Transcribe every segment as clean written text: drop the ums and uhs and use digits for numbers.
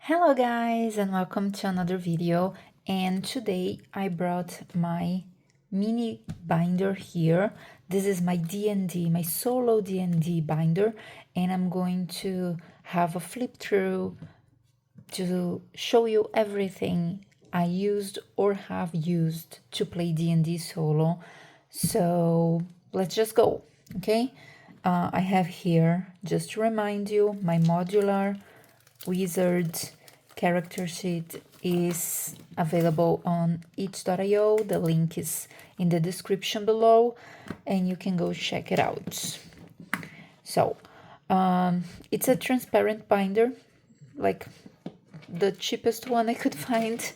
Hello guys and welcome to another video, and today I brought my mini binder here. This is my D&D, my Solo D&D binder, and I'm going to have a flip through to show you everything I used or have used to play D&D solo. So let's just go, okay? I have here, just to remind you, my modular wizard character sheet is available on itch.io. The link is in the description below and you can go check it out. So it's a transparent binder, like the cheapest one I could find.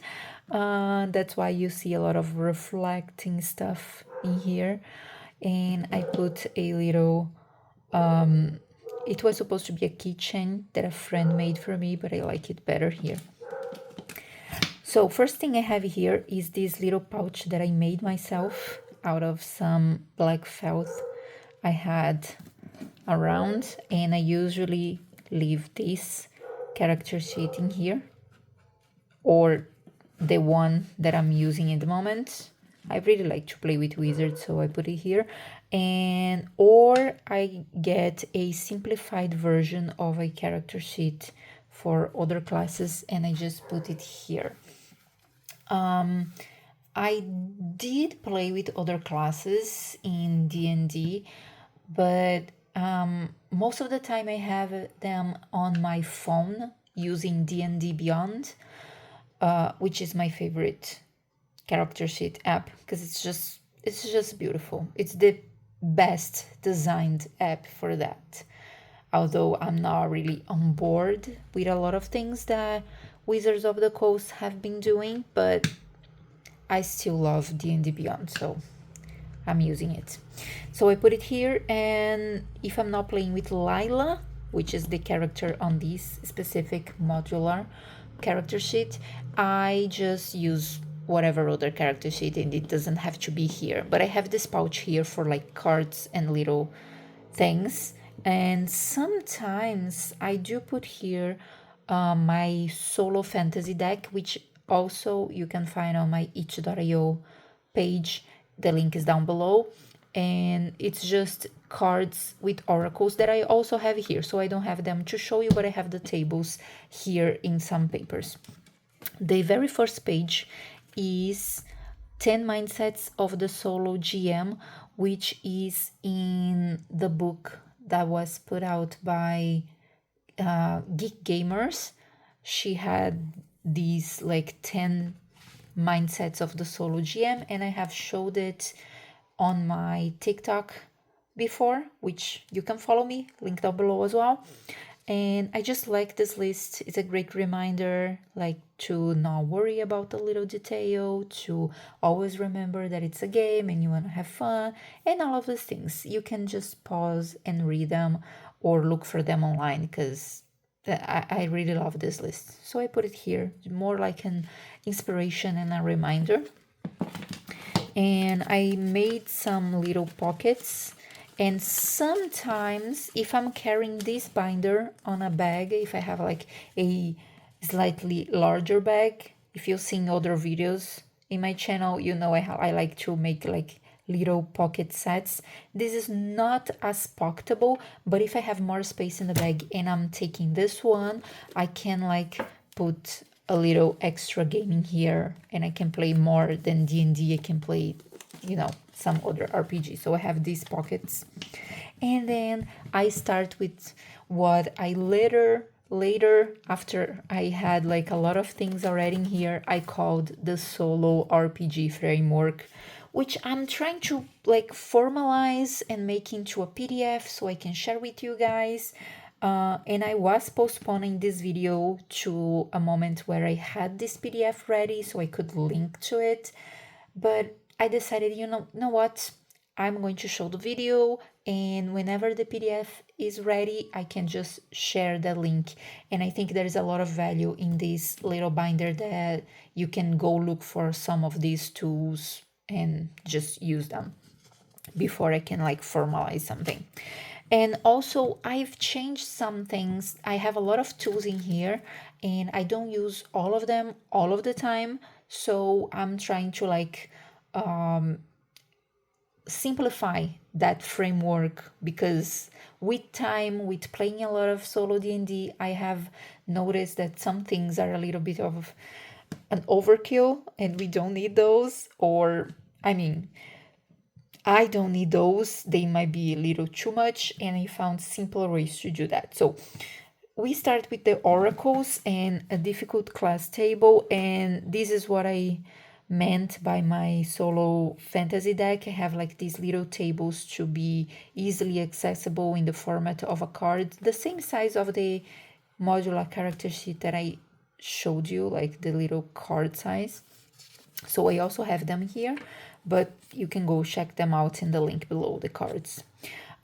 That's why you see a lot of reflecting stuff in here. And I put a little it was supposed to be a keychain that a friend made for me, but I like it better here. So first thing I have here is this little pouch that I made myself out of some black felt I had around, and I usually leave this character sheet in here, or the one that I'm using at the moment. I really like to play with wizards, so I put it here. And or I get a simplified version of a character sheet for other classes and I just put it here. I did play with other classes in D&D, but most of the time I have them on my phone using D&D Beyond, which is my favorite character sheet app because it's just beautiful. It's the best designed app for that. Although I'm not really on board with a lot of things that Wizards of the Coast have been doing, but I still love D&D Beyond, so I'm using it. So I put it here, and if I'm not playing with Lila, which is the character on this specific modular character sheet, I just use whatever other character sheet, and it doesn't have to be here. But I have this pouch here for like cards and little things, and sometimes I do put here my solo fantasy deck, which also you can find on my itch.io page. The link is down below, and it's just cards with oracles that I also have here. So I don't have them to show you, but I have the tables here in some papers. The very first page is 10 mindsets of the solo GM, which is in the book that was put out by Geek Gamers. She had these like 10 mindsets of the solo GM, and I have showed it on my TikTok before, which you can follow me, link down below as well. And I just like this list. It's a great reminder, like, to not worry about the little detail, to always remember that it's a game and you want to have fun, and all of these things. You can just pause and read them or look for them online, because I really love this list. So I put it here, more like an inspiration and a reminder. And I made some little pockets. And sometimes if I'm carrying this binder on a bag, if I have like a slightly larger bag, if you've seen other videos in my channel, you know I like to make like little pocket sets. This is not as pocketable, but if I have more space in the bag and I'm taking this one, I can like put a little extra game in here, and I can play more than D&D. I can play, some other RPG. So I have these pockets, and then I start with what I later, after I had like a lot of things already in here, I called the solo RPG framework, which I'm trying to like formalize and make into a PDF so I can share with you guys. And I was postponing this video to a moment where I had this PDF ready so I could link to it. But I decided, you know what? I'm going to show the video, and whenever the PDF is ready, I can just share the link. And I think there is a lot of value in this little binder that you can go look for some of these tools and just use them before I can like formalize something. And also I've changed some things. I have a lot of tools in here and I don't use all of them all of the time. So I'm trying to like simplify that framework, because with time, with playing a lot of solo D&D, I have noticed that some things are a little bit of an overkill and we don't need those, or I mean, I don't need those. They might be a little too much, and I found simpler ways to do that. So we start with the oracles and a difficult class table, and this is what I meant by my solo fantasy deck. I have like these little tables to be easily accessible in the format of a card, the same size of the modular character sheet that I showed you, like the little card size. So I also have them here, but you can go check them out in the link below the cards.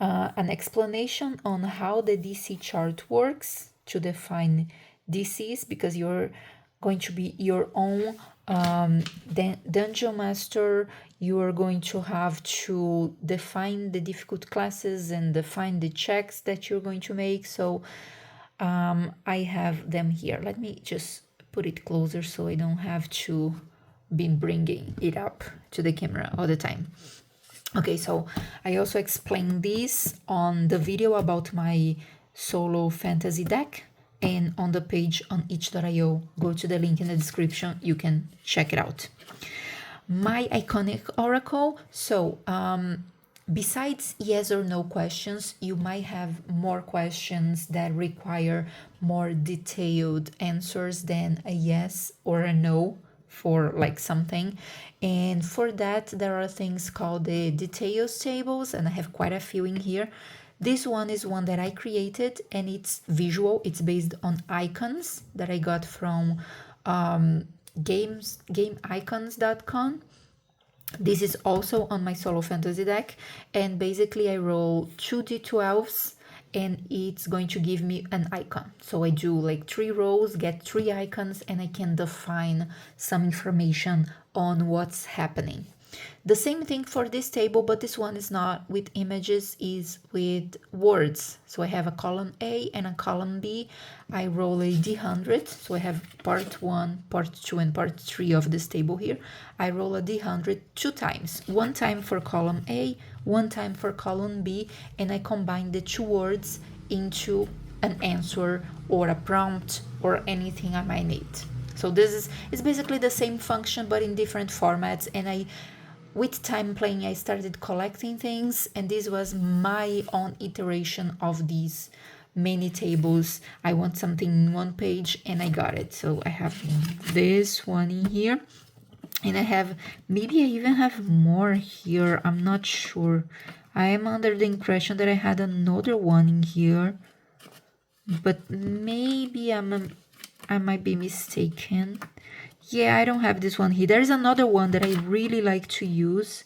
An explanation on how the DC chart works to define DCs, because you're going to be your own dungeon master. You are going to have to define the difficult classes and define the checks that you're going to make. So I have them here. Let me just put it closer so I don't have to be bringing it up to the camera all the time. Okay, so I also explained this on the video about my solo fantasy deck, and on the page on itch.io. Go to the link in the description, you can check it out. My iconic oracle. So besides yes or no questions, you might have more questions that require more detailed answers than a yes or a no for like something. And for that, there are things called the details tables, and I have quite a few in here. This one is one that I created, and it's visual. It's based on icons that I got from gameicons.com. This is also on my solo fantasy deck, and basically I roll 2d12s and it's going to give me an icon. So I do like 3 rows, get 3 icons, and I can define some information on what's happening. The same thing for this table, but this one is not with images, is with words. So I have a column A and a column B. I roll a d100, so I have part 1, part 2, and part 3 of this table here. I roll a d100 2 times, 1 time for column A, 1 time for column B, and I combine the 2 words into an answer or a prompt or anything I might need. So this is basically the same function but in different formats, and with time playing, I started collecting things, and this was my own iteration of these mini tables. I want something in one page, and I got it. So I have this one in here, and I have, maybe I even have more here. I'm not sure. I am under the impression that I had another one in here, but maybe I might be mistaken. Yeah, I don't have this one here. There's another one that I really like to use,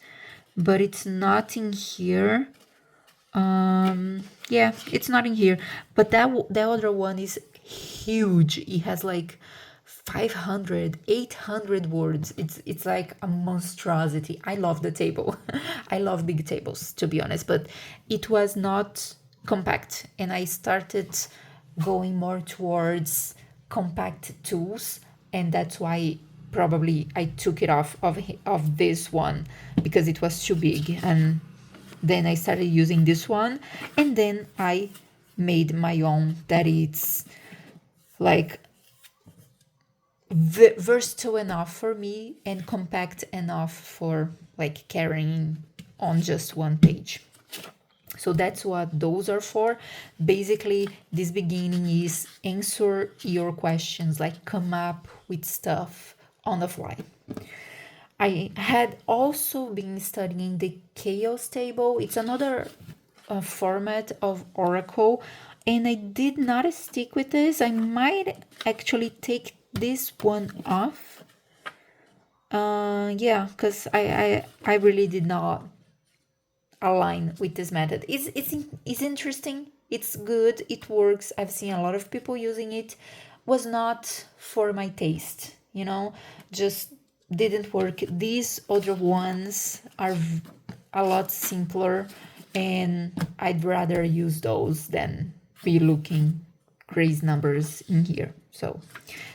but it's not in here. Yeah, it's not in here. But that other one is huge. It has like 500, 800 words. It's like a monstrosity. I love the table. I love big tables, to be honest, but it was not compact, and I started going more towards compact tools, and that's why probably I took it off of this one, because it was too big. And then I started using this one, and then I made my own that it's like versatile enough for me and compact enough for like carrying on just one page. So that's what those are for. Basically, this beginning is answer your questions, like come up with stuff on the fly. I had also been studying the chaos table. It's another format of Oracle, and I did not stick with this. I might actually take this one off. Yeah, because I really did not align with this method. It's interesting, it's good, it works. I've seen a lot of people using it. Was not for my taste, just didn't work. These other ones are a lot simpler and I'd rather use those than be looking crazy numbers in here. So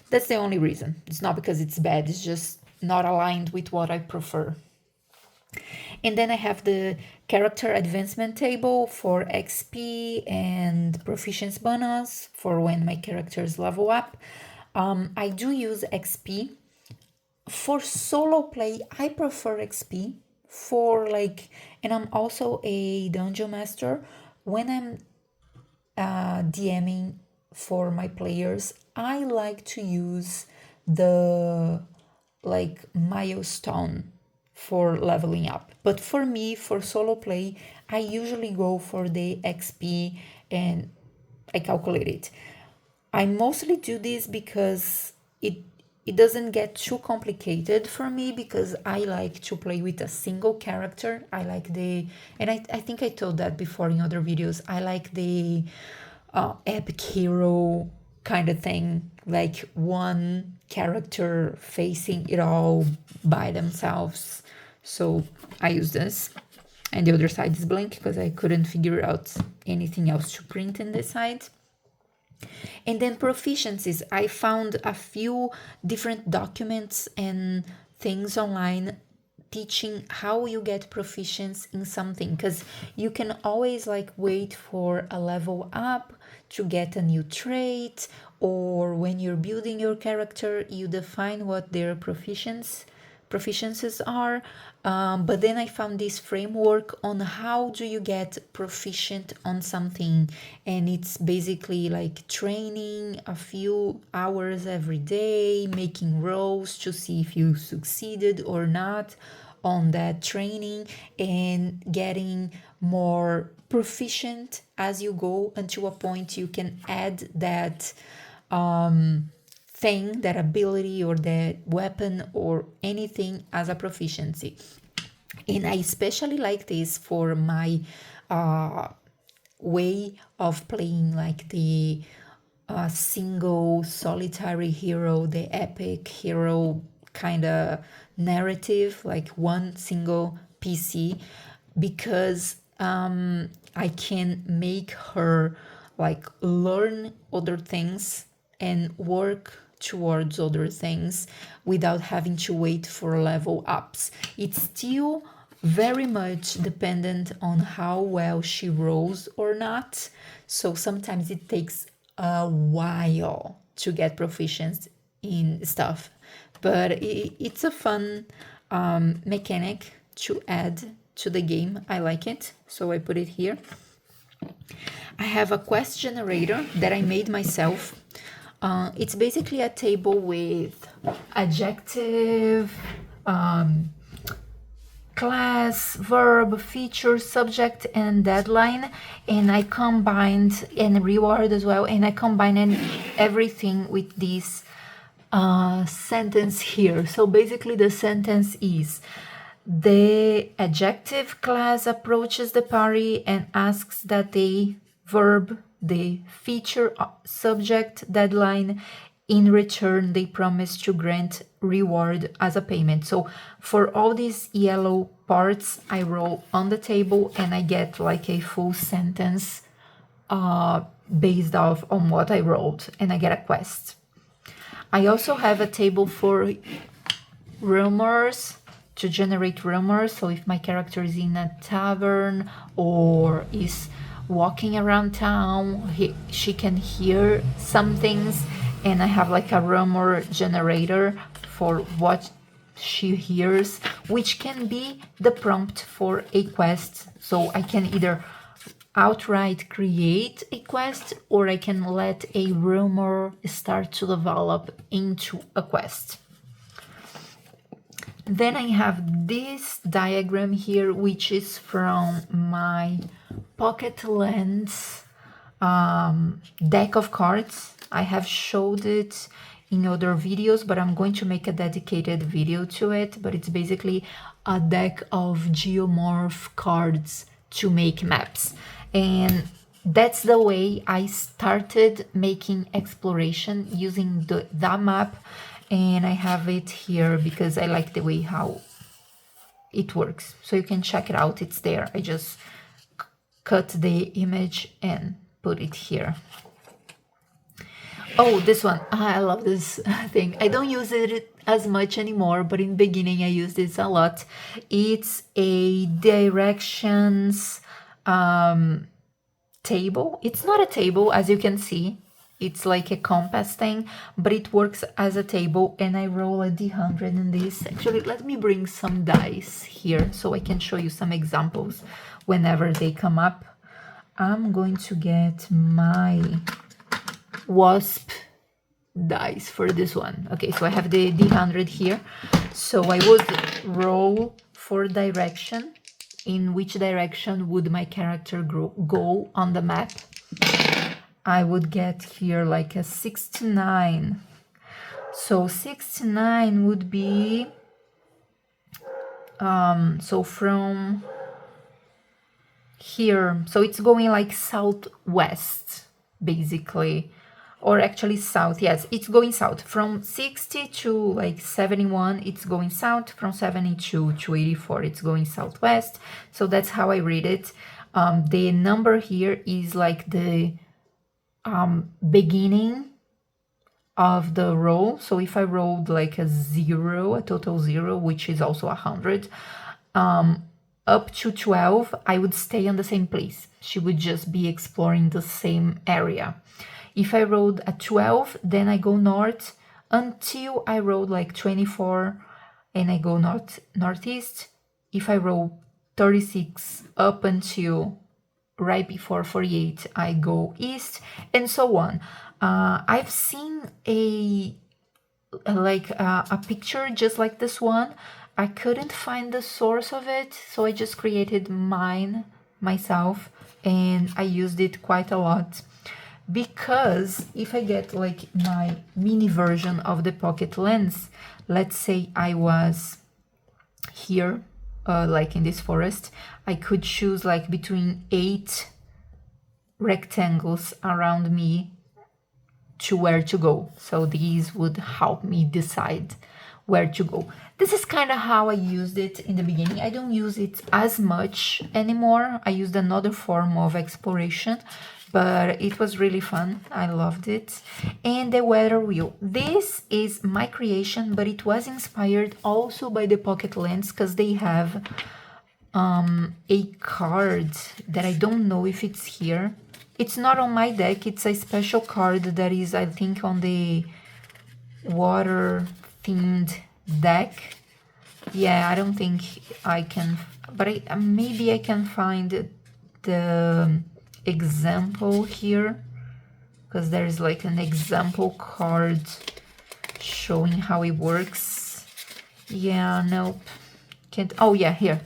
that's the only reason. It's not because it's bad, it's just not aligned with what I prefer. And then I have the character advancement table for XP and proficiency bonus for when my characters level up. I do use XP. For solo play, I prefer XP for like, and I'm also a dungeon master. When I'm DMing for my players, I like to use the like milestone for leveling up. But for me, for solo play, I usually go for the XP and I calculate it. I mostly do this because it doesn't get too complicated for me, because I like to play with a single character. I like and I think I told that before in other videos, I like the epic hero kind of thing, like one character facing it all by themselves. So I use this, and the other side is blank because I couldn't figure out anything else to print in this side. And then proficiencies, I found a few different documents and things online teaching how you get proficiency in something, because you can always like wait for a level up to get a new trait, or when you're building your character you define what their proficiencies are, but then I found this framework on how do you get proficient on something, and it's basically like training a few hours every day, making rolls to see if you succeeded or not on that training, and getting more proficient as you go until a point you can add that thing, that ability or that weapon or anything as a proficiency. And I especially like this for my way of playing, like the single solitary hero, the epic hero kind of narrative, like one single PC, because I can make her like learn other things and work towards other things without having to wait for level ups. It's still very much dependent on how well she rolls or not. So sometimes it takes a while to get proficient in stuff, but it's a fun mechanic to add to the game. I like it, so I put it here. I have a quest generator that I made myself. It's basically a table with adjective, class, verb, feature, subject, and deadline, and I combined, and reward as well, and I combined everything with this sentence here. So basically the sentence is: the adjective class approaches the party and asks that they, verb, the feature, subject, deadline, in return they promise to grant reward as a payment. So for all these yellow parts, I roll on the table and I get like a full sentence based off on what I rolled, and I get a quest. I also have a table for rumors, to generate rumors. So if my character is in a tavern or is walking around town, she can hear some things, and I have like a rumor generator for what she hears, which can be the prompt for a quest. So I can either outright create a quest, or I can let a rumor start to develop into a quest. Then I have this diagram here, which is from my Pocket Lens deck of cards. I have showed it in other videos, but I'm going to make a dedicated video to it. But it's basically a deck of geomorph cards to make maps. And that's the way I started making exploration, using that map. And I have it here because I like the way how it works. So you can check it out, it's there. I just cut the image and put it here. Oh, this one. I love this thing. I don't use it as much anymore, but in the beginning I used this a lot. It's a directions table. It's not a table, as you can see. It's like a compass thing, but it works as a table, and I roll a d100 in this. Actually, let me bring some dice here so I can show you some examples whenever they come up. I'm going to get my wasp dice for this one. Okay, so I have the d100 here. So I would roll for direction. In which direction would my character go on the map? I would get here like a 69. So 69 would be so from here, so it's going like southwest basically, or actually south. Yes, it's going south from 60 to like 71. It's going south. From 72 to 84, it's going southwest. So that's how I read it. The number here is like the beginning of the roll. So if I rolled like a 0, a total 0, which is also 100, up to 12, I would stay on the same place. She would just be exploring the same area. If I rolled a 12, then I go north until I rolled like 24 and I go northeast. If I roll 36 up until right before 48, I go east, and so on. I've seen a picture just like this one. I couldn't find the source of it, so I just created mine myself, and I used it quite a lot. Because if I get like my mini version of the pocket lens, let's say I was here, like in this forest, I could choose like between 8 rectangles around me to where to go. So these would help me decide where to go. This is kind of how I used it in the beginning. I don't use it as much anymore. I used another form of exploration, but it was really fun. I loved it. And the weather wheel. This is my creation, but it was inspired also by the pocket lens, because they have a card that I don't know if it's here. It's not on my deck. It's a special card that is, I think, on the water themed deck. Yeah, I don't think I can, but maybe I can find the example here, because there's like an example card showing how it works. Yeah, nope, can't. Oh yeah, here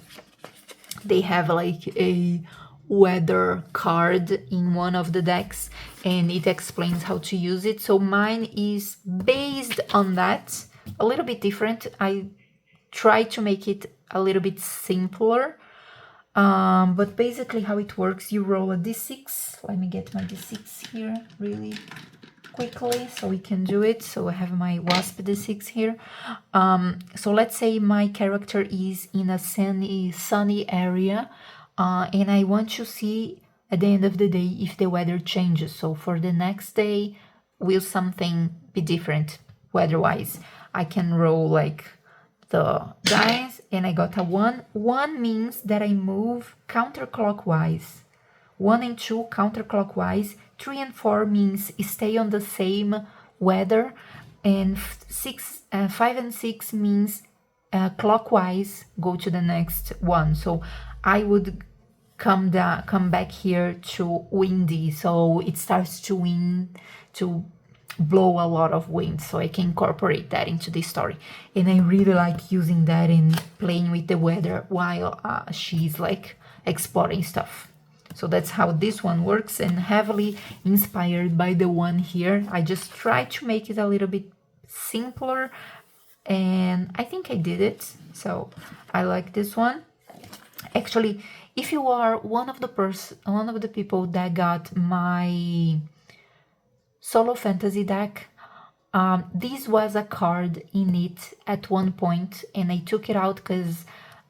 they have like a weather card in one of the decks, and it explains how to use it. So mine is based on that, a little bit different. I try to make it a little bit simpler, but basically how it works, you roll a d6. Let me get my d6 here really quickly so we can do it. So I have my wasp d6 here. So let's say my character is in a sunny area, and I want to see at the end of the day if the weather changes. So for the next day, will something be different weather-wise? I can roll like the dice, and I got a 1. 1 means that I move counterclockwise. 1 and 2 counterclockwise. 3 and 4 means stay on the same weather, and 5 and 6 means clockwise, go to the next one. So I would come back here to windy, so it starts to blow a lot of wind, so I can incorporate that into the story. And I really like using that and playing with the weather while she's like exploring stuff. So that's how this one works, and heavily inspired by the one here. I just try to make it a little bit simpler, and I think I did it. So I like this one. Actually, if you are one of the people that got my solo fantasy deck, this was a card in it at one point, and I took it out because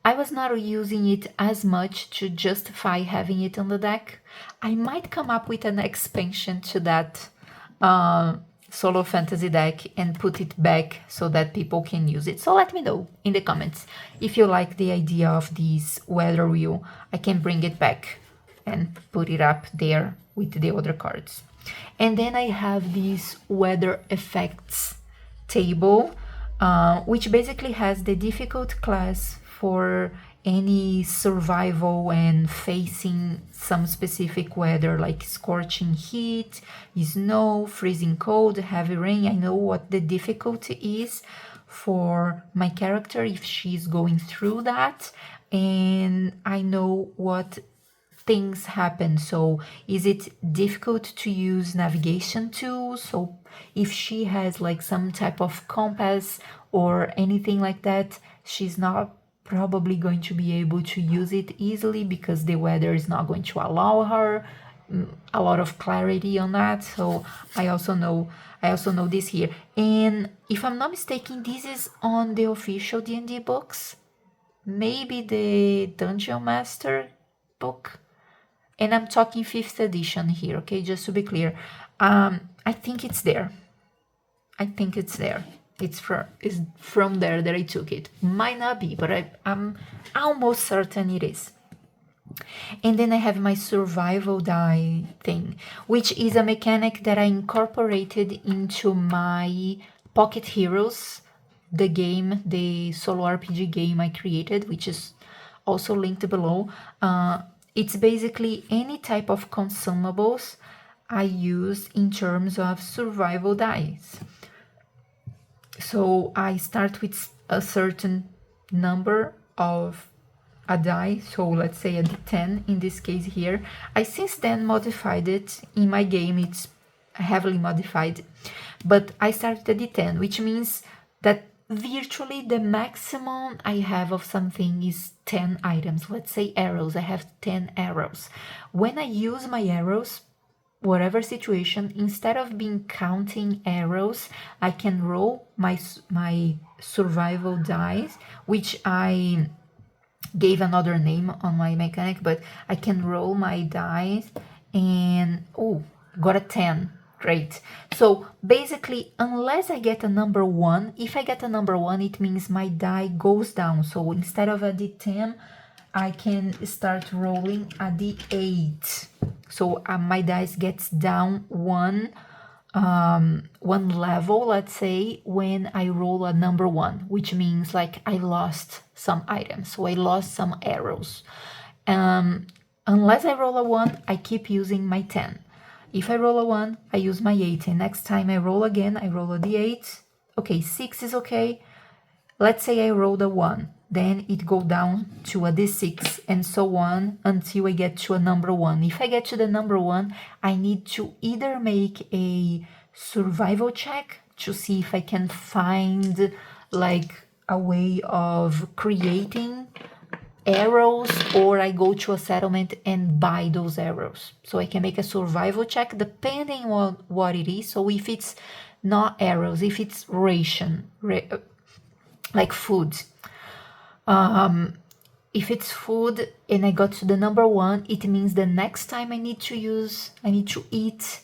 I was not using it as much to justify having it on the deck. I might come up with an expansion to that solo fantasy deck and put it back so that people can use it. So let me know in the comments if you like the idea of this weather wheel. I can bring it back and put it up there with the other cards. And then I have this weather effects table, which basically has the difficult class for any survival and facing some specific weather like scorching heat, snow, freezing cold, heavy rain. I know what the difficulty is for my character if she's going through that, and I know what things happen. So is it difficult to use navigation tools? So if she has like some type of compass or anything like that, she's not probably going to be able to use it easily because the weather is not going to allow her a lot of clarity on that. So I also know this here. And if I'm not mistaken, this is on the official D&D books, maybe the Dungeon Master book. And I'm talking 5th edition here, okay, just to be clear. I think it's there. It's from there that I took it. Might not be, but I'm almost certain it is. And then I have my survival die thing, which is a mechanic that I incorporated into my Pocket Heroes, the game, the solo RPG game I created, which is also linked below. It's basically any type of consumables I use in terms of survival dice. So I start with a certain number of a die, so let's say a d10 in this case here. I since then modified it. In my game it's heavily modified, but I started at d10, which means that virtually the maximum I have of something is 10 items. Let's say arrows, I have 10 arrows. When I use my arrows, whatever situation, instead of being counting arrows, I can roll my survival dice, which I gave another name on my mechanic, but I can roll my dice and got a 10. Great. So basically, unless I get a number 1, if I get a number 1, it means my die goes down. So instead of a d10, I can start rolling a d8. So my dice gets down one level, let's say, when I roll a number 1, which means like I lost some items. So I lost some arrows. Unless I roll a 1, I keep using my 10. If I roll a 1, I use my 8, and next time I roll again, I roll a d8. Okay, 6 is okay. Let's say I rolled a 1, then it go down to a d6, and so on until I get to a number 1. If I get to the number 1, I need to either make a survival check to see if I can find like a way of creating arrows, or I go to a settlement and buy those arrows. So I can make a survival check depending on what it is. So if it's not arrows, if it's ration, like food, if it's food and I got to the number 1, it means the next time I need to eat,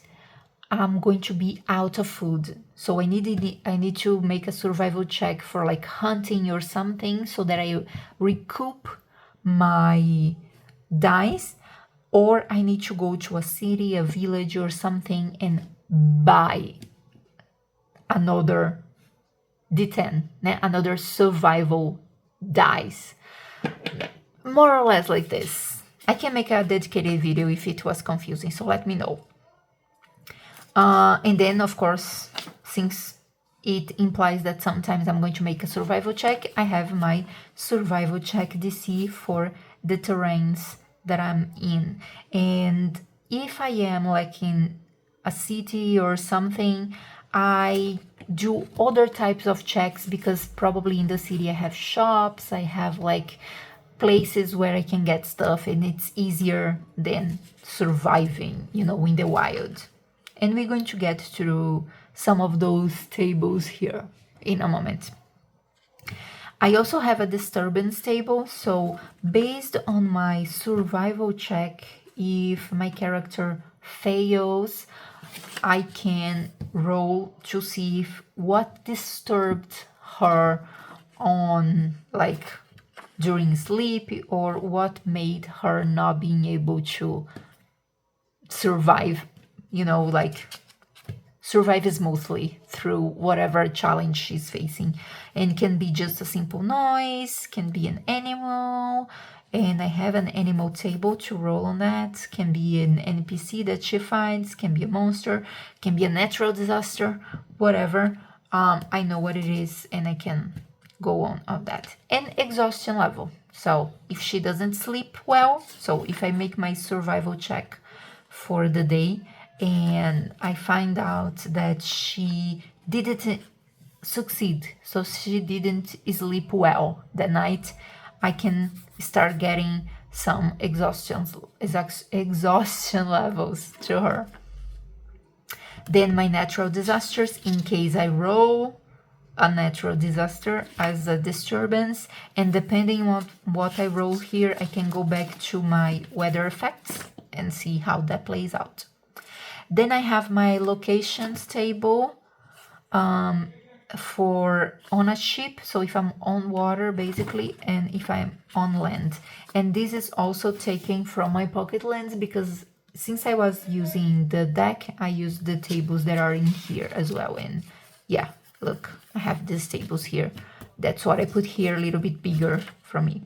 I'm going to be out of food. So I need to make a survival check for like hunting or something so that I recoup my dice, or I need to go to a city, a village or something and buy another d10, another survival dice. More or less like this. I can make a dedicated video if it was confusing, so let me know. And then, of course, since it implies that sometimes I'm going to make a survival check, I have my survival check DC for the terrains that I'm in. And if I am like in a city or something, I do other types of checks, because probably in the city I have shops, I have like places where I can get stuff, and it's easier than surviving, in the wild. And we're going to get through some of those tables here in a moment. I also have a disturbance table, so based on my survival check, if my character fails, I can roll to see if what disturbed her on like during sleep, or what made her not being able to survive, like survive smoothly through whatever challenge she's facing. And can be just a simple noise, can be an animal, and I have an animal table to roll on that. Can be an NPC that she finds, can be a monster, can be a natural disaster, whatever. I know what it is and I can go on that. And exhaustion level. So if she doesn't sleep well, so if I make my survival check for the day and I find out that she didn't succeed, so she didn't sleep well that night, I can start getting some exhaustion levels to her. Then my natural disasters, in case I roll a natural disaster as a disturbance, and depending on what I roll here, I can go back to my weather effects and see how that plays out. Then I have my locations table for on a ship, so if I'm on water basically, and if I'm on land. And this is also taken from my pocket lens, because since I was using the deck, I used the tables that are in here as well. And yeah, look, I have these tables here. That's what I put here, a little bit bigger for me.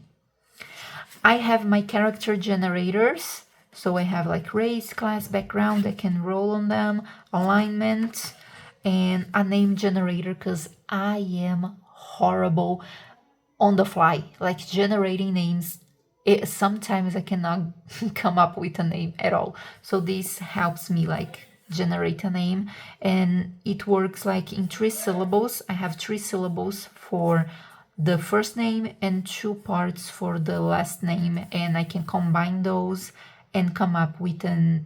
I have my character generators. So I have like race, class, background, I can roll on them, alignment, and a name generator, because I am horrible on the fly, like generating names. Sometimes I cannot come up with a name at all. So this helps me like generate a name, and it works like in 3 syllables. I have 3 syllables for the first name and 2 parts for the last name, and I can combine those and come up with an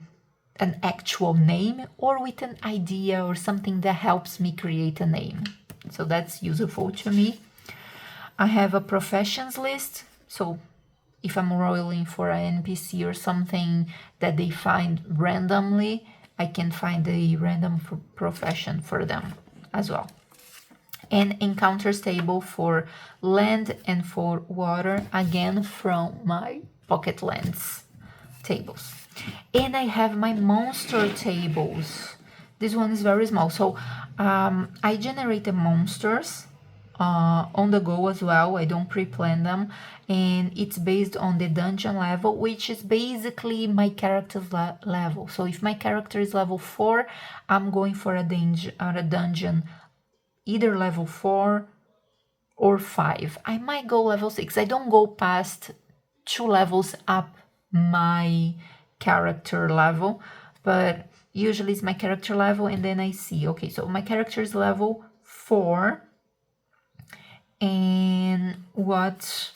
actual name, or with an idea or something that helps me create a name. So that's useful to me. I have a professions list, so if I'm rolling for an NPC or something that they find randomly, I can find a random profession for them as well. And encounters table for land and for water, again from my pocket lens tables. And I have my monster tables. This one is very small, so I generated monsters on the go as well. I don't pre-plan them, and it's based on the dungeon level, which is basically my character's level. So if my character is level 4, I'm going for a dungeon either level 4 or 5. I might go level 6. I don't go past 2 levels up my character level, but usually it's my character level, and then I see, okay, so my character is level 4, and what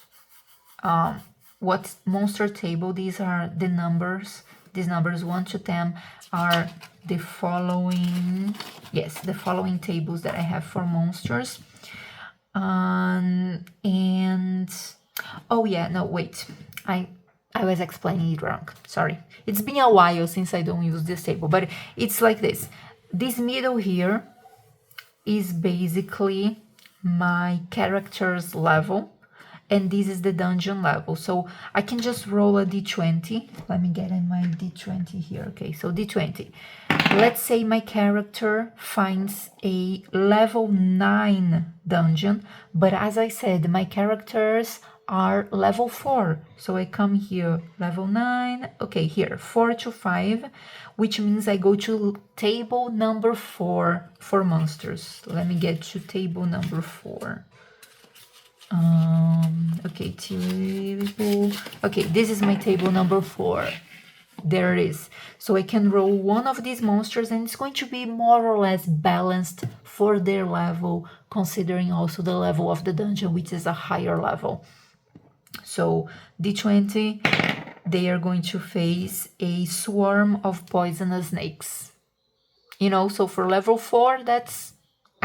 monster table, these are the numbers. These numbers 1 to 10 are the following, yes, the following tables that I have for monsters. And oh yeah, no, wait, I was explaining it wrong, sorry. It's been a while since I don't use this table, but it's like this. This middle here is basically my character's level, and this is the dungeon level. So I can just roll a d20. Let me get in my d20 here. Okay, so d20. Let's say my character finds a level 9 dungeon, but as I said, my characters are level 4. So I come here, level 9, okay, here, 4 to 5, which means I go to table number 4 for monsters. Let me get to table number 4. Okay, table. Okay, this is my table number 4. There it is. So I can roll one of these monsters, and it's going to be more or less balanced for their level, considering also the level of the dungeon, which is a higher level. So D20, they are going to face a swarm of poisonous snakes. You know, so for level 4, that's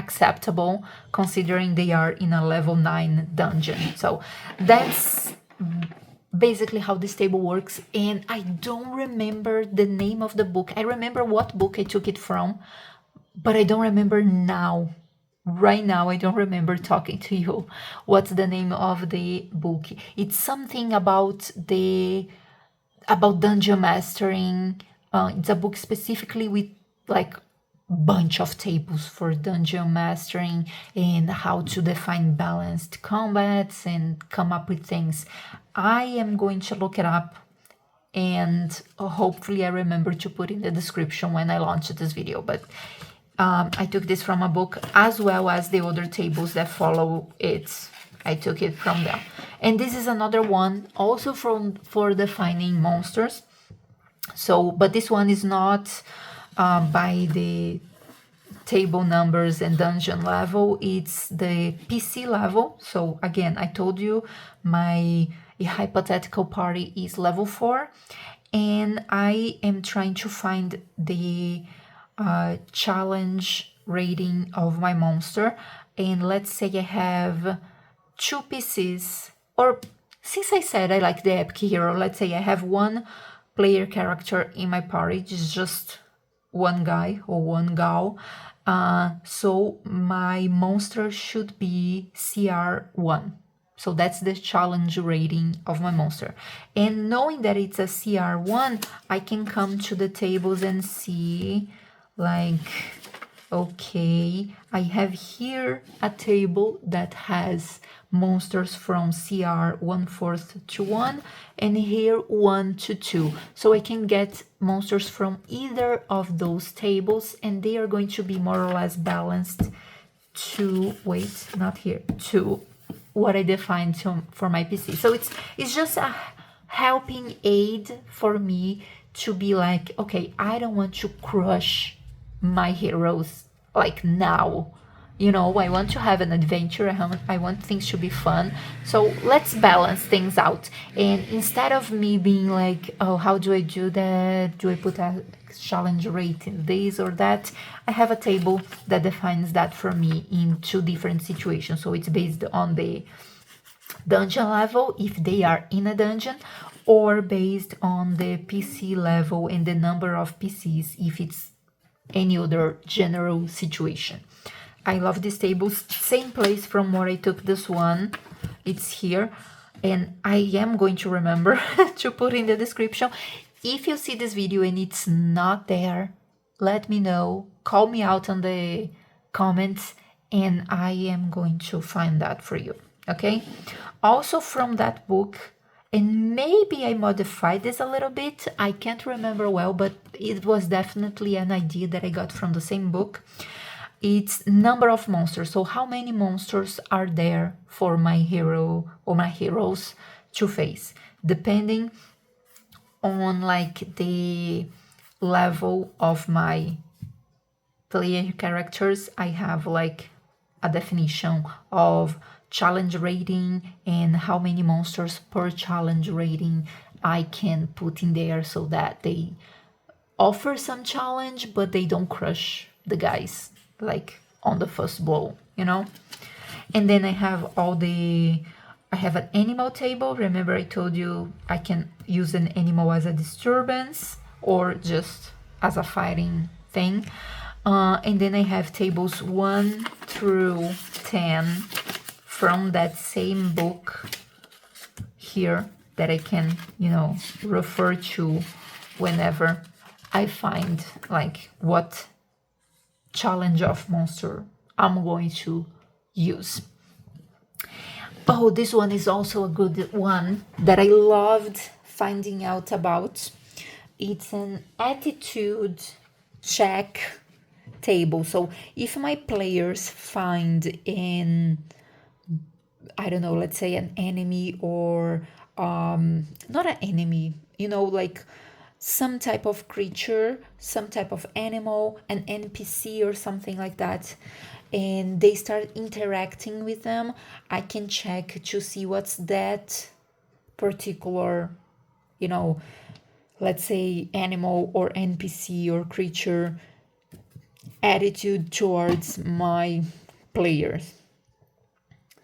acceptable considering they are in a level 9 dungeon. So that's basically how this table works. And I don't remember the name of the book. I remember what book I took it from, but I don't remember now. Right now, I don't remember talking to you what's the name of the book. It's something about dungeon mastering. It's a book specifically with like bunch of tables for dungeon mastering and how to define balanced combats and come up with things. I am going to look it up, and hopefully I remember to put in the description when I launch this video. But I took this from a book, as well as the other tables that follow it. I took it from them. And this is another one also for defining monsters. So, but this one is not by the table numbers and dungeon level, it's the PC level. So again, I told you my hypothetical party is level 4, and I am trying to find the challenge rating of my monster. And let's say I have 2 PCs, or since I said I like the epic hero, let's say I have 1 player character in my party. It's just 1 guy or 1 gal. So my monster should be CR1. So that's the challenge rating of my monster. And knowing that it's a CR1, I can come to the tables and see, like, okay, I have here a table that has monsters from CR 1/4 to 1, and here 1 to 2. So I can get monsters from either of those tables, and they are going to be more or less balanced to, wait, not here, to what I defined for my PC. So it's just a helping aid for me to be like, okay, I don't want to crush my heroes like now. You know, I want to have an adventure. I want things to be fun. So let's balance things out. And instead of me being like, oh, how do I do that? Do I put a challenge rate in this or that? I have a table that defines that for me in 2 different situations. So it's based on the dungeon level, if they are in a dungeon, or based on the PC level and the number of PCs, if it's any other general situation. I love these tables. Same place from where I took this one. It's here. And I am going to remember to put in the description. If you see this video and it's not there, let me know. Call me out on the comments, and I am going to find that for you. Okay? Also from that book, and maybe I modified this a little bit. I can't remember well, but it was definitely an idea that I got from the same book. It's number of monsters. So how many monsters are there for my hero or my heroes to face? Depending on like the level of my player characters, I have like a definition of challenge rating and how many monsters per challenge rating I can put in there so that they offer some challenge, but they don't crush the guys like on the first blow, you know. And then I have I have an animal table. Remember I told you I can use an animal as a disturbance or just as a fighting thing. And then I have tables 1 through 10 from that same book here that I can, you know, refer to whenever I find like what challenge of monster I'm going to use. Oh, this one is also a good one that I loved finding out about. It's an attitude check table. So if my players find I don't know, let's say an enemy or not an enemy, you know, like some type of creature, some type of animal, an NPC or something like that, and they start interacting with them, I can check to see what's that particular, you know, let's say animal or NPC or creature attitude towards my players.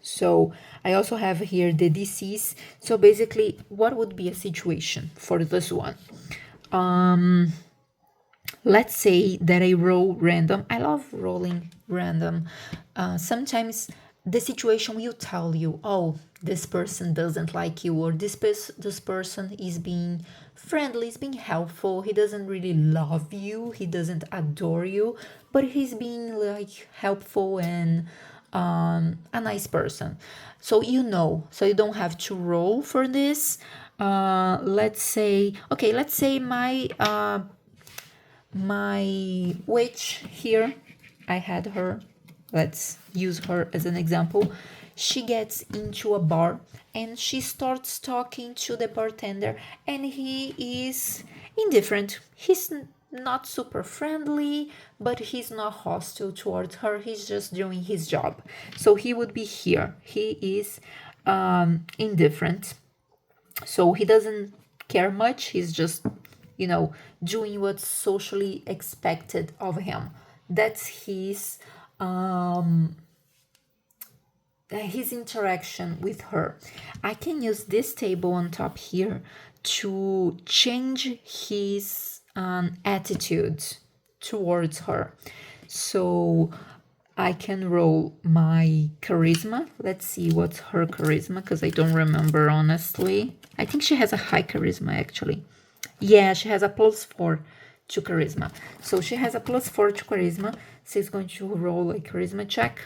So I also have here the DCs. So basically, what would be a situation for this one? Let's say that I roll random. I love rolling random. Sometimes the situation will tell you, oh, this person doesn't like you, or this person is being friendly, is being helpful. He doesn't really love you, he doesn't adore you, but he's being like helpful and a nice person. So so you don't have to roll for this. Let's say, okay, let's say my witch here, I had her, let's use her as an example. She gets into a bar and she starts talking to the bartender, and he is indifferent. He's not super friendly, but he's not hostile towards her. He's just doing his job. So he would be here. He is indifferent. So he doesn't care much. He's just, doing what's socially expected of him. That's his interaction with her. I can use this table on top here to change his attitude towards her. So I can roll my charisma. Let's see what's her charisma, because I don't remember honestly. I think she has a high charisma actually. Yeah, she has a +4 to charisma. So she has a +4 to charisma. She's going to roll a charisma check.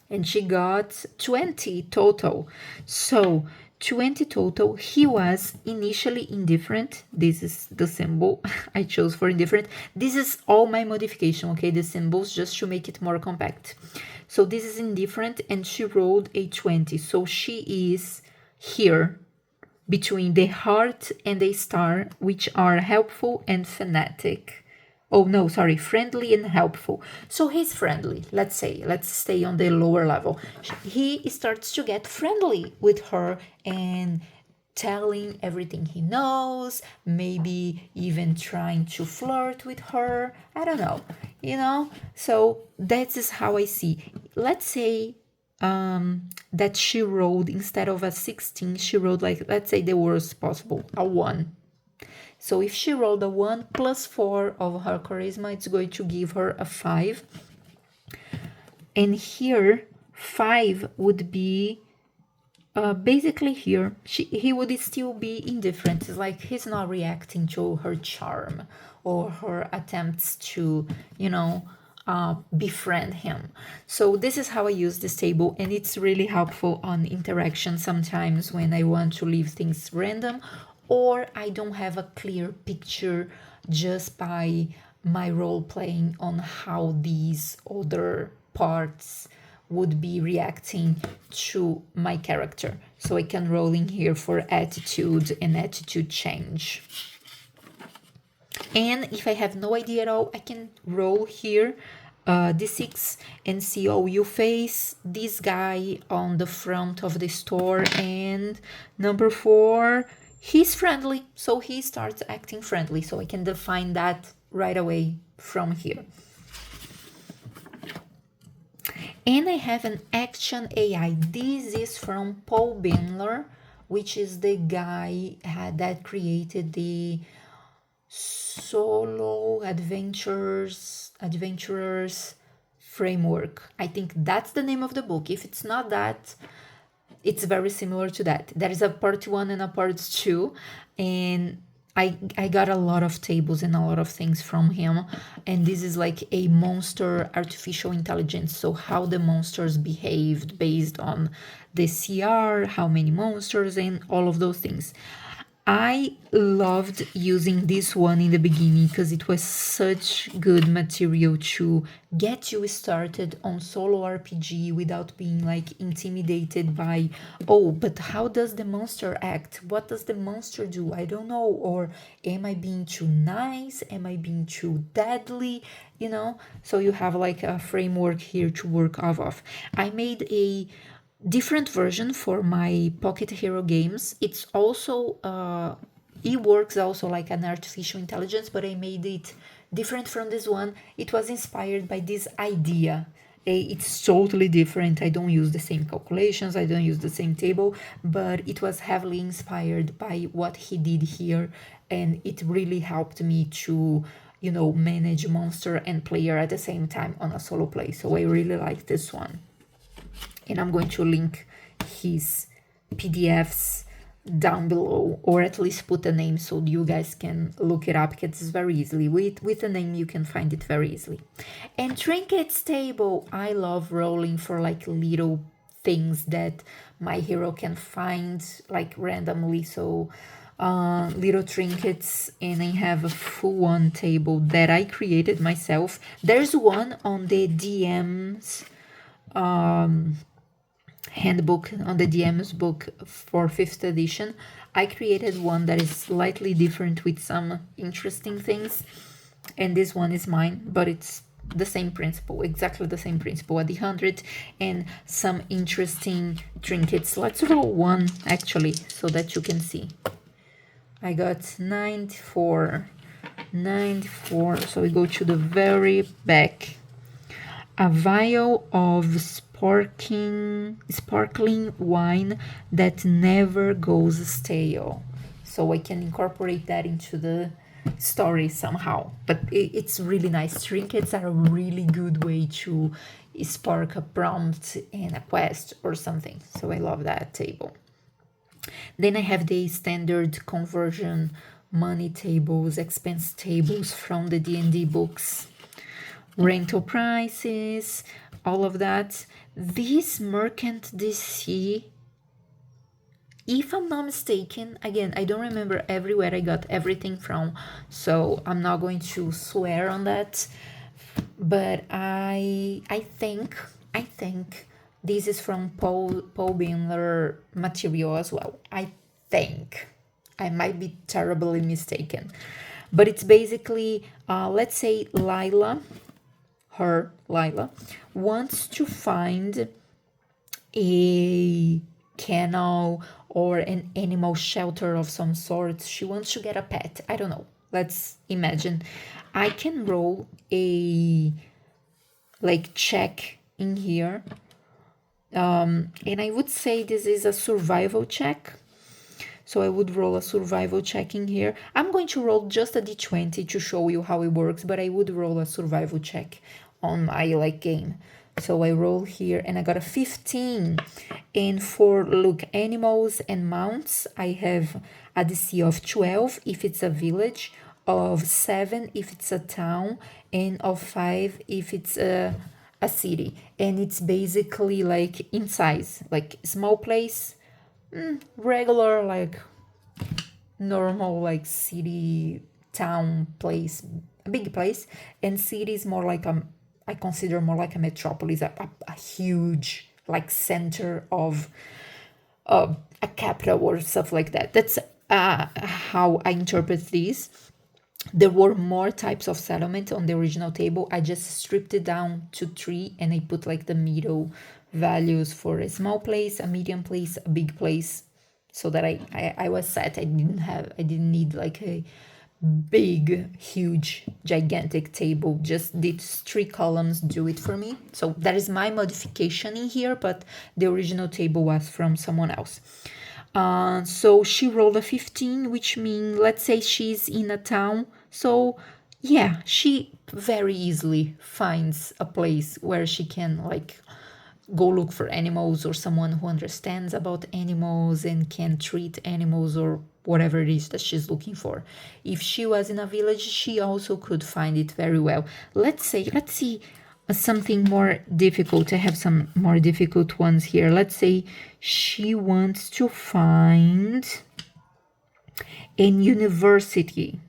And she got 20 total. So 20 total. He was initially indifferent. This is the symbol I chose for indifferent. This is all my modification, okay? The symbols just to make it more compact. So this is indifferent, and she rolled a 20. So she is here between the heart and the star, which are helpful and fanatic. Oh no, sorry, friendly and helpful. So he's friendly, let's stay on the lower level. He starts to get friendly with her and telling everything he knows, maybe even trying to flirt with her. I don't know, So that is how I see. Let's say that she rolled, instead of a 16, she rolled, like, let's say the worst possible, a 1. So if she rolled a 1 +4 of her charisma, it's going to give her a 5. And here, 5 would be basically here, he would still be indifferent. It's like he's not reacting to her charm or her attempts to, befriend him. So this is how I use this table, and it's really helpful on interaction sometimes when I want to leave things random, or I don't have a clear picture just by my role playing on how these other parts would be reacting to my character. So I can roll in here for attitude and attitude change. And if I have no idea at all, I can roll here D6 and see, oh, you face this guy on the front of the store, and number 4, he's friendly, so he starts acting friendly. So I can define that right away from here. And I have an action AI. This is from Paul Bendler, which is the guy that created the Solo Adventurers framework. I think that's the name of the book. If it's not that, it's very similar to that. There is a part 1 and a part 2, and I got a lot of tables and a lot of things from him. And this is like a monster artificial intelligence. So how the monsters behaved based on the CR, how many monsters, and all of those things. I loved using this one in the beginning because it was such good material to get you started on solo RPG without being like intimidated by, oh, but how does the monster act? What does the monster do? I don't know. Or am I being too nice? Am I being too deadly? So you have like a framework here to work off of. I made a different version for my Pocket Hero games. It's also it works also like an artificial intelligence, but I made it different from this one. It was inspired by this idea. It's totally different. I don't use the same calculations, I don't use the same table, but it was heavily inspired by what he did here, and it really helped me to, you know, manage monster and player at the same time on a solo play. So I really like this one. And I'm going to link his PDFs down below, or at least put a name so you guys can look it up, because it's very easily. With a name you can find it very easily. And trinkets table, I love rolling for like little things that my hero can find like randomly. So little trinkets, and I have a full on table that I created myself. There's one on the DM's handbook, on the DM's book for 5th edition. I created one that is slightly different with some interesting things, and this one is mine, but it's the same principle, exactly the same principle, a D100 and some interesting trinkets. Let's roll one actually so that you can see. I got 94, so we go to the very back. A vial of sparkling wine that never goes stale. So I can incorporate that into the story somehow. But it's really nice. Trinkets are a really good way to spark a prompt in a quest or something. So I love that table. Then I have the standard conversion money tables, expense tables from the D&D books. Rental prices, all of that. This Merchant DC, if I'm not mistaken, again, I don't remember everywhere I got everything from, so I'm not going to swear on that, but I think this is from Paul Bindler material as well. I think. I might be terribly mistaken. But it's basically, let's say Lila wants to find a kennel or an animal shelter of some sort. She wants to get a pet. I don't know. Let's imagine. I can roll a check in here. And I would say this is a survival check. So I would roll a survival check in here. I'm going to roll just a d20 to show you how it works, but I would roll a survival check on my game. So I roll here and I got a 15. And for animals and mounts, I have a DC of 12 if it's a village, of 7 if it's a town, and of 5 if it's a city. And it's basically in size, small place, regular normal city, town, place, a big place. And city is more I consider more like a metropolis, a huge center of a capital or stuff like that. That's how I interpret these. There were more types of settlement on the original table. I just stripped it down to 3 and I put the middle values for a small place, a medium place, a big place, so that I was set. I didn't need a big, huge, gigantic table. Just these 3 columns do it for me. So that is my modification in here, but the original table was from someone else. So she rolled a 15, which means, let's say she's in a town. So yeah, she very easily finds a place where she can go look for animals, or someone who understands about animals and can treat animals, or whatever it is that she's looking for. If she was in a village, she also could find it very well. Let's see something more difficult. I have some more difficult ones here. Let's say she wants to find a university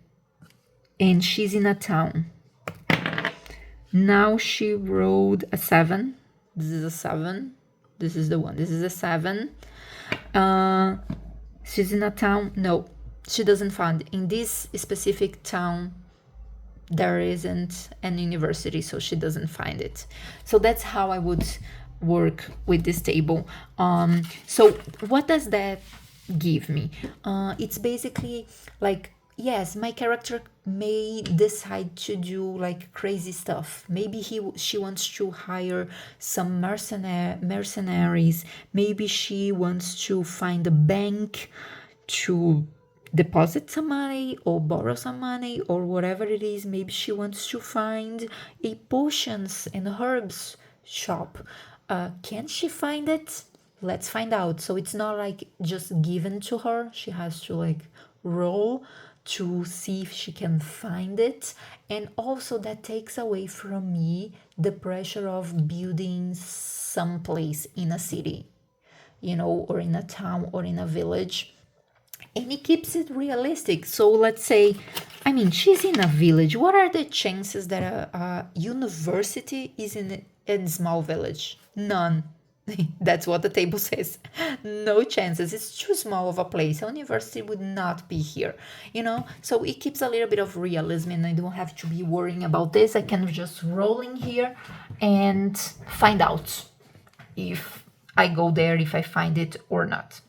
and she's in a town. Now she rolled a 7. This is a 7. This is the one. This is a 7. She's in a town. No, she doesn't find. In this specific town, there isn't an university, so she doesn't find it. So that's how I would work with this table. So what does that give me? It's basically yes, my character may decide to do like crazy stuff. Maybe she wants to hire some mercenaries. Maybe she wants to find a bank to deposit some money or borrow some money or whatever it is. Maybe she wants to find a potions and herbs shop. Can she find it? Let's find out. So it's not like just given to her. She has to like roll to see if she can find it. And also that takes away from me the pressure of building some place in a city, or in a town or in a village. And it keeps it realistic. So let's say, she's in a village. What are the chances that a university is in a small village? None. That's what the table says. No chances. It's too small of a place. A university would not be here. So it keeps a little bit of realism, and I don't have to be worrying about this. I can just roll in here and find out if I go there, if I find it or not.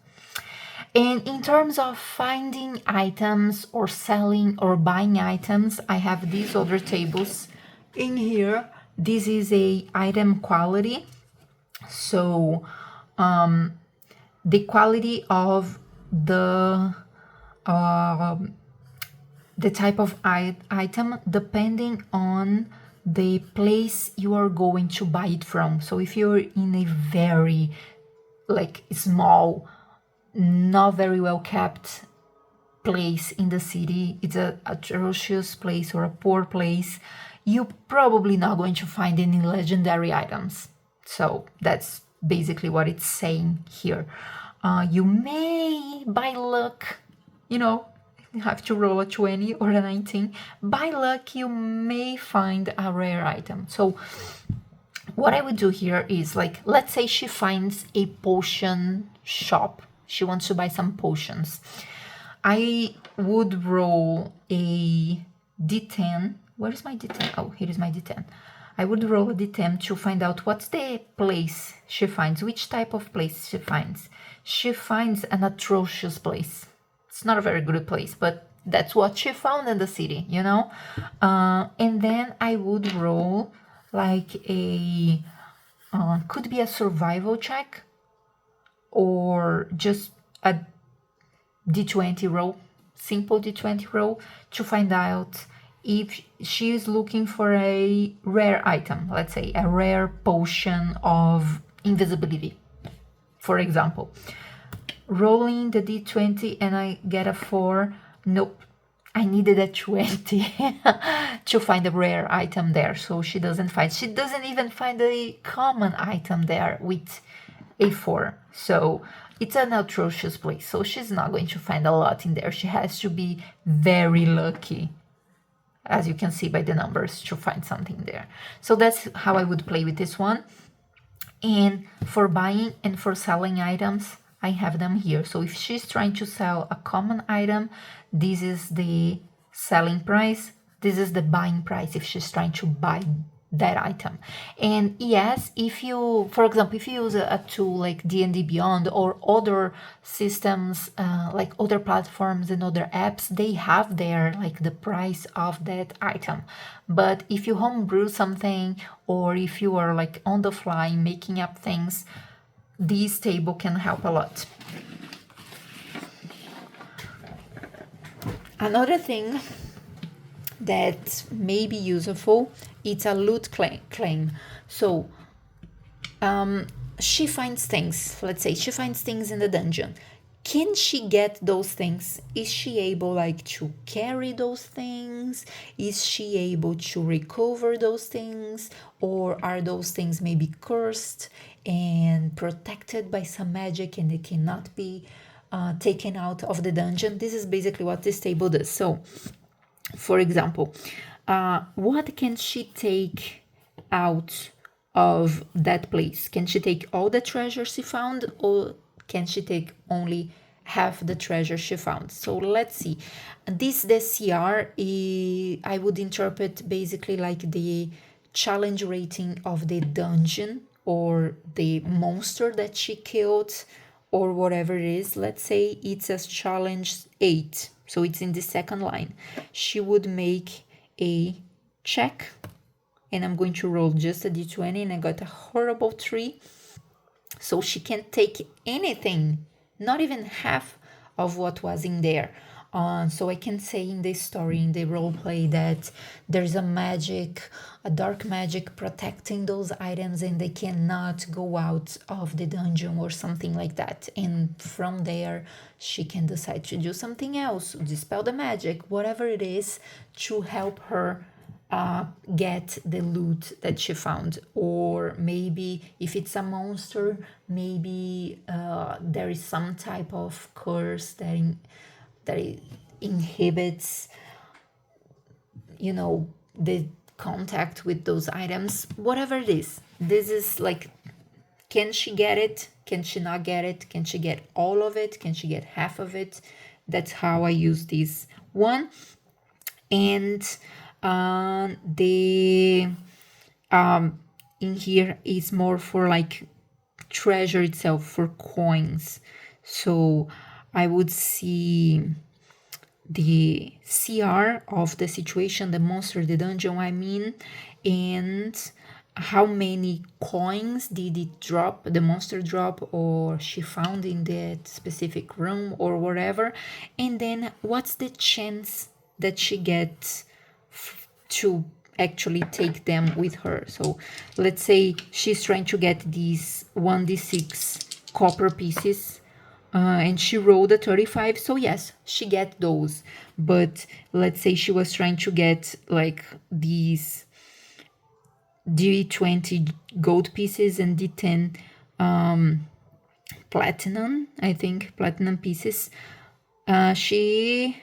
And in terms of finding items or selling or buying items, I have these other tables in here. This is a item quality. So the quality of the type of item depending on the place you are going to buy it from. So if you're in a very small, not very well kept place in the city, it's a atrocious place or a poor place, you're probably not going to find any legendary items. So that's basically what it's saying here. You may, by luck, you have to roll a 20 or a 19. By luck, you may find a rare item. So what I would do here is, let's say she finds a potion shop. She wants to buy some potions. I would roll a d10. Where is my d10? Oh, here is my d10. I would roll a d10 to find out what's the place she finds, which type of place she finds. She finds an atrocious place. It's not a very good place, but that's what she found in the city, And then I would roll could be a survival check or just a d20 roll, simple d20 roll, to find out if she is looking for a rare item, let's say a rare potion of invisibility, for example. Rolling the d20 and I get a 4. Nope, I needed a 20 to find a rare item there. So she doesn't even find a common item there with a 4. So it's an atrocious place. So she's not going to find a lot in there. She has to be very lucky, as you can see by the numbers, to find something there. So that's how I would play with this one. And for buying and for selling items, I have them here. So if she's trying to sell a common item, this is the selling price. This is the buying price if she's trying to buy that item. And yes, if you, for example, if you use a tool like D&D Beyond or other systems, like other platforms and other apps, they have there the price of that item. But if you homebrew something, or if you are on the fly making up things, this table can help a lot. Another thing that may be useful, it's a loot claim. So she finds things. Let's say she finds things in the dungeon. Can she get those things? Is she able to carry those things? Is she able to recover those things? Or are those things maybe cursed and protected by some magic and they cannot be taken out of the dungeon? This is basically what this table does. So, for example, what can she take out of that place? Can she take all the treasure she found, or can she take only half the treasure she found? So let's see. The CR, I would interpret basically the challenge rating of the dungeon or the monster that she killed or whatever it is. Let's say it's a challenge 8. so it's in the second line. She would make a check, and I'm going to roll just a d20, and I got a horrible 3. So she can't take anything, not even half of what was in there. So I can say in the story, in the role play, that there's a dark magic protecting those items, and they cannot go out of the dungeon or something like that. And from there, she can decide to do something else, dispel the magic, whatever it is, to help her get the loot that she found. Or maybe if it's a monster, maybe there is some type of curse that it inhibits, the contact with those items, whatever it is. This is like, can she get it? Can she not get it? Can she get all of it? Can she get half of it? That's how I use this one. And the in here is more for like treasure itself, for coins. So I would see the CR of the situation, the monster, the dungeon, I mean, and how many coins did it drop, the monster drop, or she found in that specific room or whatever. And then what's the chance that she gets to actually take them with her. So let's say she's trying to get these 1d6 copper pieces, and she rolled a 35, so yes, she get those. But let's say she was trying to get like these d20 gold pieces and d10 platinum, I think, platinum pieces. She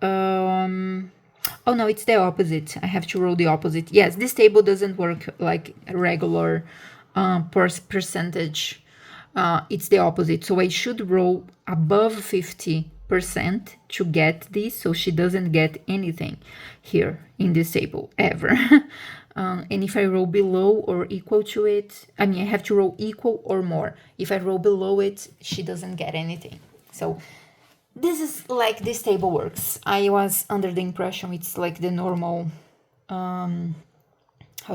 oh no, it's the opposite. I have to roll the opposite. Yes, this table doesn't work like a regular percentage. It's the opposite. So I should roll above 50% to get this, so she doesn't get anything here in this table ever. And if I roll below or equal to it, I mean, I have to roll equal or more. If I roll below it, she doesn't get anything. So this is like this table works. I was under the impression it's like the normal, how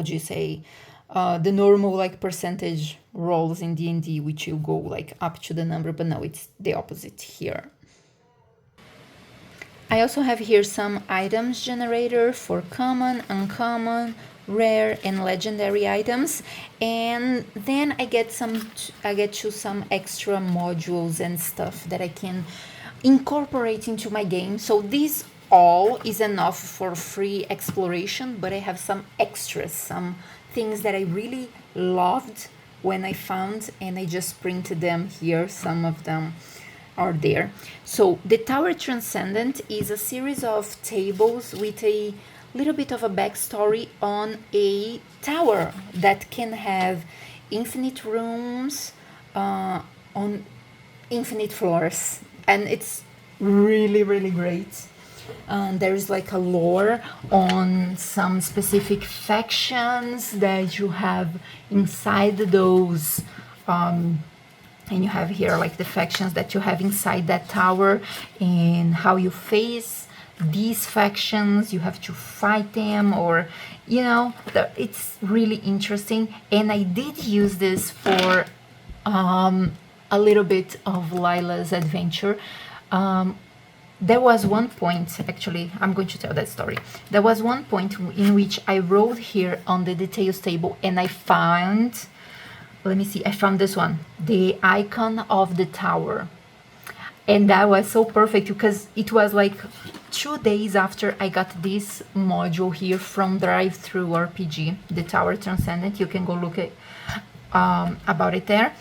do you say, the normal like percentage rolls in D&D, which you go like up to the number, but no, it's the opposite here. I also have here some items generator for common, uncommon, rare, and legendary items, and then I get to some extra modules and stuff that I can incorporate into my game. So this all is enough for free exploration, but I have some extras, some things that I really loved when I found, and I just printed them here. Some of them are there. So the Tower Transcendent is a series of tables with a little bit of a backstory on a tower that can have infinite rooms on infinite floors, and it's really, really great. There is like a lore on some specific factions that you have inside those, and you have here like the factions that you have inside that tower, and how you face these factions. You have to fight them, or it's really interesting. And I did use this for a little bit of Lila's adventure. There was one point, actually, I'm going to tell that story. There was one point in which I wrote here on the details table, and I found, I found this one, the icon of the tower. And that was so perfect because it was like 2 days after I got this module here from Drive-Thru RPG, the Tower Transcendent. You can go look at about it there.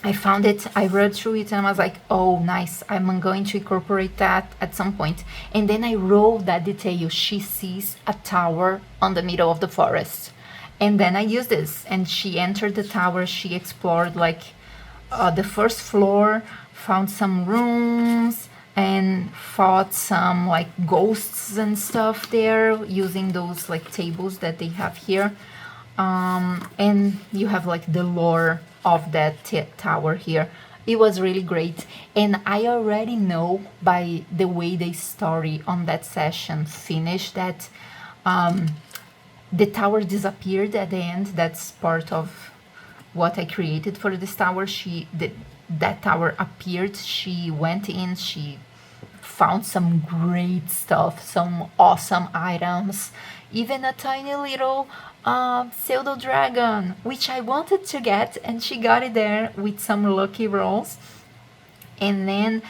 I found it, I read through it, and I was like, oh, nice, I'm going to incorporate that at some point. And then I wrote that detail. She sees a tower on the middle of the forest. And then I used this, and she entered the tower. She explored like the first floor, found some rooms, and fought some like ghosts and stuff there using those like tables that they have here. And you have like the lore of that tower here. It was really great. And I already know by the way the story on that session finished that the tower disappeared at the end. That's part of what I created for this tower. That tower appeared. She went in, she found some great stuff, some awesome items, even a tiny little pseudo dragon, which I wanted to get, and she got it there with some lucky rolls. And then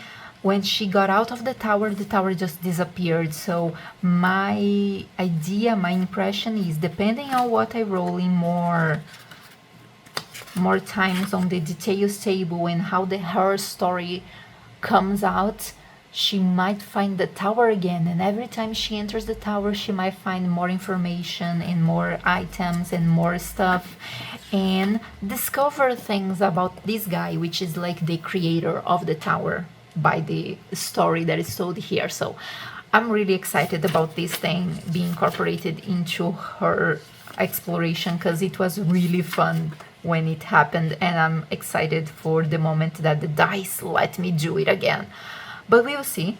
when she got out of the tower just disappeared. So my idea, my impression is, depending on what I roll in more times on the details table and how her story comes out, she might find the tower again, and every time she enters the tower she might find more information and more items and more stuff, and discover things about this guy, which is like the creator of the tower by the story that is told here. So I'm really excited about this thing being incorporated into her exploration, because it was really fun when it happened, and I'm excited for the moment that the dice let me do it again. But we will see.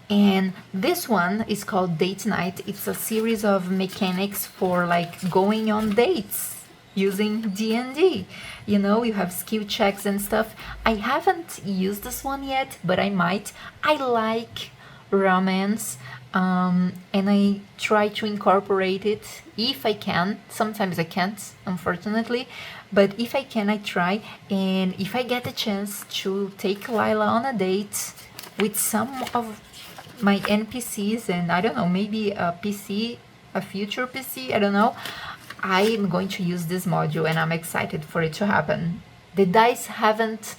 And this one is called Date Night. It's a series of mechanics for like going on dates using D&D. You know, you have skill checks and stuff. I haven't used this one yet, but I might. I like romance, and I try to incorporate it if I can. Sometimes I can't, unfortunately, but if I can, I try. And if I get the chance to take Lila on a date with some of my NPCs, and I don't know, maybe a future PC, I don't know, I'm going to use this module, and I'm excited for it to happen. The dice haven't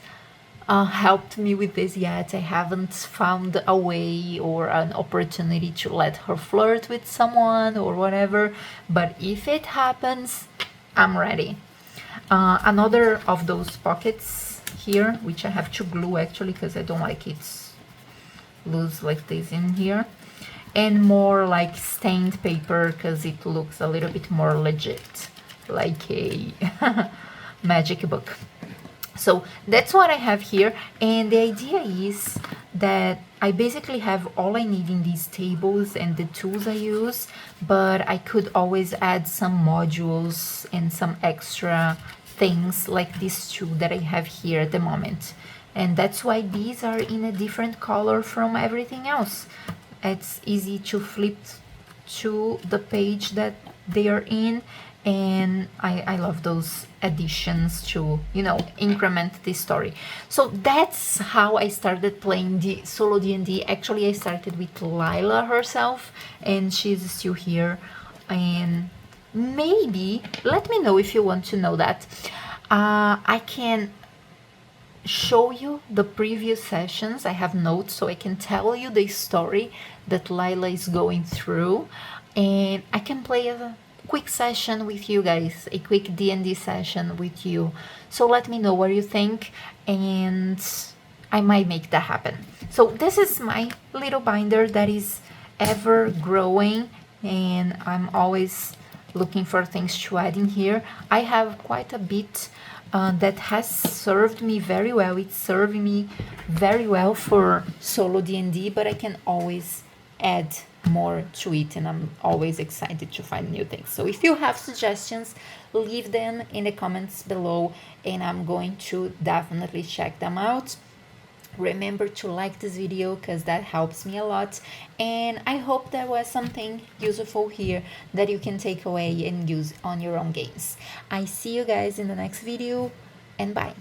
helped me with this yet. I haven't found a way or an opportunity to let her flirt with someone or whatever, but if it happens, I'm ready. Another of those pockets here, which I have to glue actually because I don't like it loose like this in here, and more like stained paper because it looks a little bit more legit, like a magic book. So that's what I have here, and the idea is that I basically have all I need in these tables and the tools I use, but I could always add some modules and some extra things like these two that I have here at the moment. And that's why these are in a different color from everything else. It's easy to flip to the page that they are in, and I love those additions to, you know, increment the story. So that's how I started playing the Solo D&D. Actually, I started with Lila herself, and she's still here. And maybe, let me know if you want to know that. I can show you the previous sessions. I have notes so I can tell you the story that Lila is going through, and I can play a quick session with you guys, a quick D&D session with you. So let me know what you think, and I might make that happen. So this is my little binder that is ever growing, and I'm always looking for things to add in here. I have quite a bit that has served me very well. It's serving me very well for Solo D&D, but I can always add more to it, and I'm always excited to find new things. So if you have suggestions, leave them in the comments below, and I'm going to definitely check them out. Remember to like this video because that helps me a lot, and I hope there was something useful here that you can take away and use on your own games. I see you guys in the next video, and bye.